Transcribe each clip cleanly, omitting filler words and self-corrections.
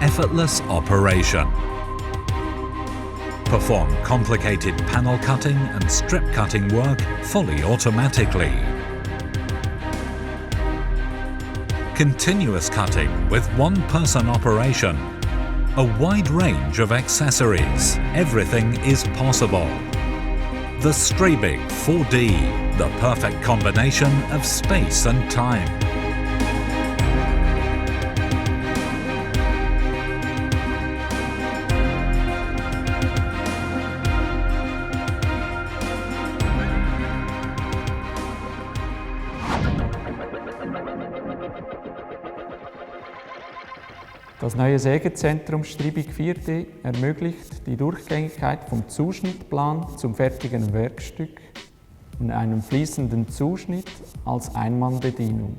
effortless operation. Perform complicated panel cutting and strip cutting work fully automatically. Continuous cutting with one-person operation. A wide range of accessories. Everything is possible. The Striebig 4D, the perfect combination of space and time. Das neue Sägezentrum Striebig 4D ermöglicht die Durchgängigkeit vom Zuschnittplan zum fertigen Werkstück und einem fließenden Zuschnitt als Einmannbedienung.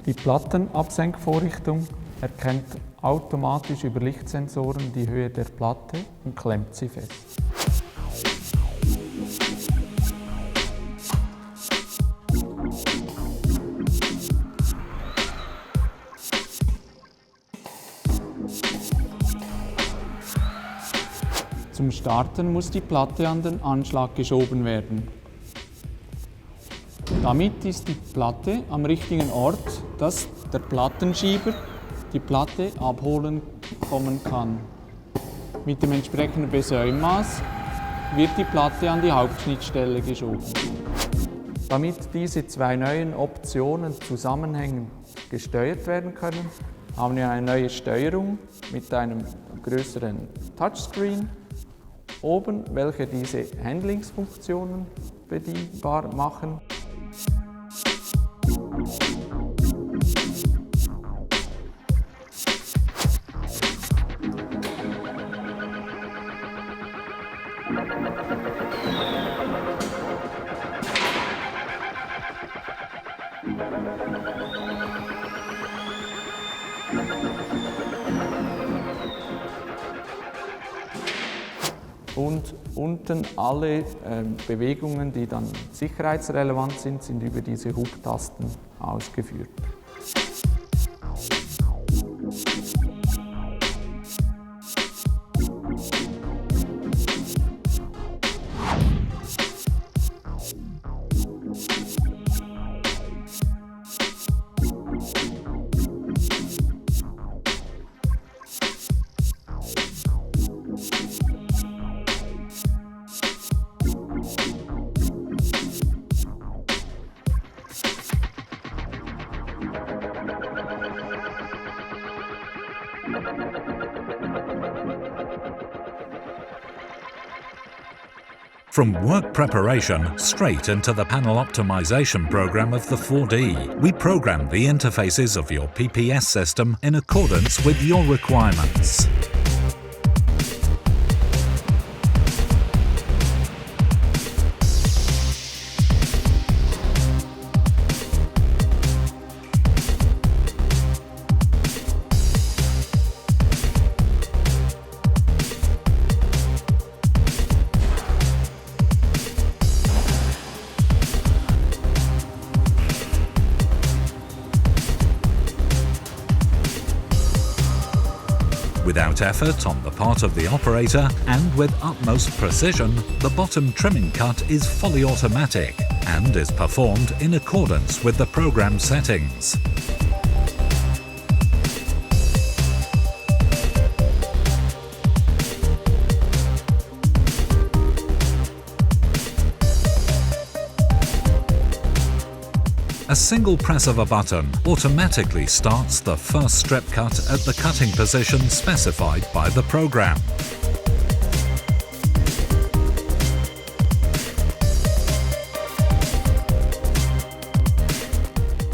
Die Plattenabsenkvorrichtung erkennt automatisch über Lichtsensoren die Höhe der Platte und klemmt sie fest. Zum Starten muss die Platte an den Anschlag geschoben werden. Damit ist die Platte am richtigen Ort, dass der Plattenschieber die Platte abholen kommen kann. Mit dem entsprechenden Besäummaß wird die Platte an die Hauptschnittstelle geschoben. Damit diese zwei neuen Optionen zusammenhängend gesteuert werden können, haben wir eine neue Steuerung mit einem größeren Touchscreen oben, welche diese Handlingsfunktionen bedienbar machen. Und unten alle Bewegungen, die dann sicherheitsrelevant sind, sind über diese Hubtasten ausgeführt. From work preparation straight into the panel optimization program of the 4D, we program the interfaces of your PPS system in accordance with your requirements. Without effort on the part of the operator and with utmost precision, the bottom trimming cut is fully automatic and is performed in accordance with the program settings. A single press of a button automatically starts the first strip cut at the cutting position specified by the program.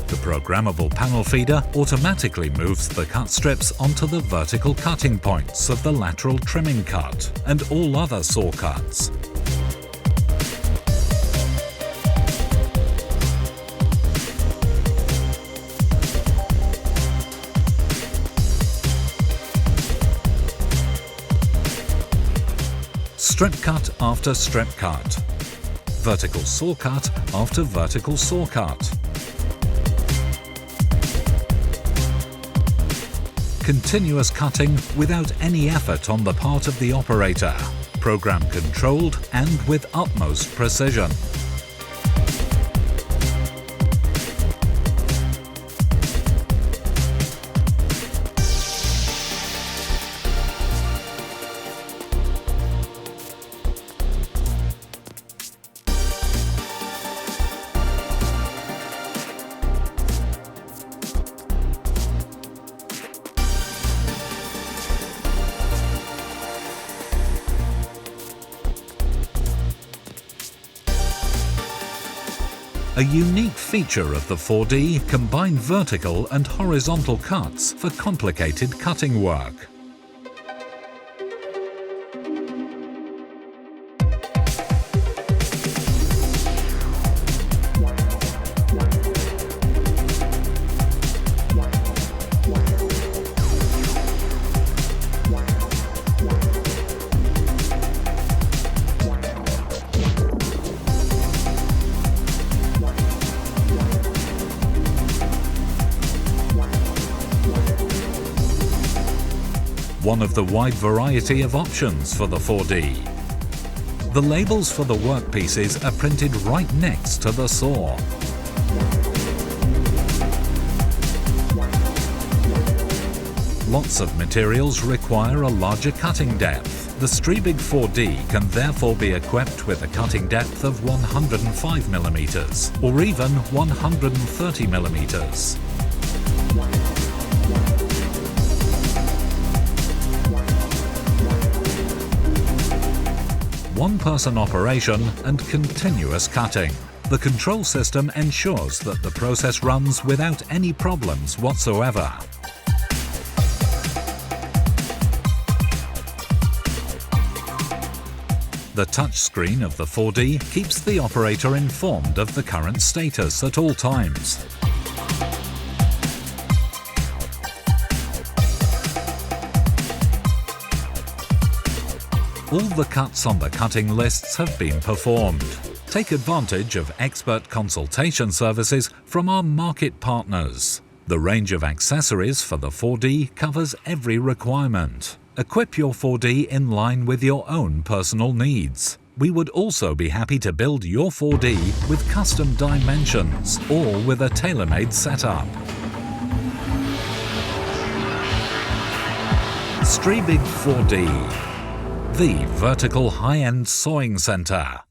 The programmable panel feeder automatically moves the cut strips onto the vertical cutting points of the lateral trimming cut and all other saw cuts. Strip cut after strip cut. vertical saw cut after vertical saw cut. Continuous cutting without any effort on the part of the operator, program controlled and with utmost precision. A unique feature of the 4D combined vertical and horizontal cuts for complicated cutting work. One of the wide variety of options for the 4D. The labels for the workpieces are printed right next to the saw. Lots of materials require a larger cutting depth. The Striebig 4D can therefore be equipped with a cutting depth of 105 mm or even 130 mm. One-person operation and continuous cutting. The control system ensures that the process runs without any problems whatsoever. The touchscreen of the 4D keeps the operator informed of the current status at all times. All the cuts on the cutting lists have been performed. Take advantage of expert consultation services from our market partners. The range of accessories for the 4D covers every requirement. Equip your 4D in line with your own personal needs. We would also be happy to build your 4D with custom dimensions or with a tailor-made setup. Striebig 4D, the vertical high-end sawing centre.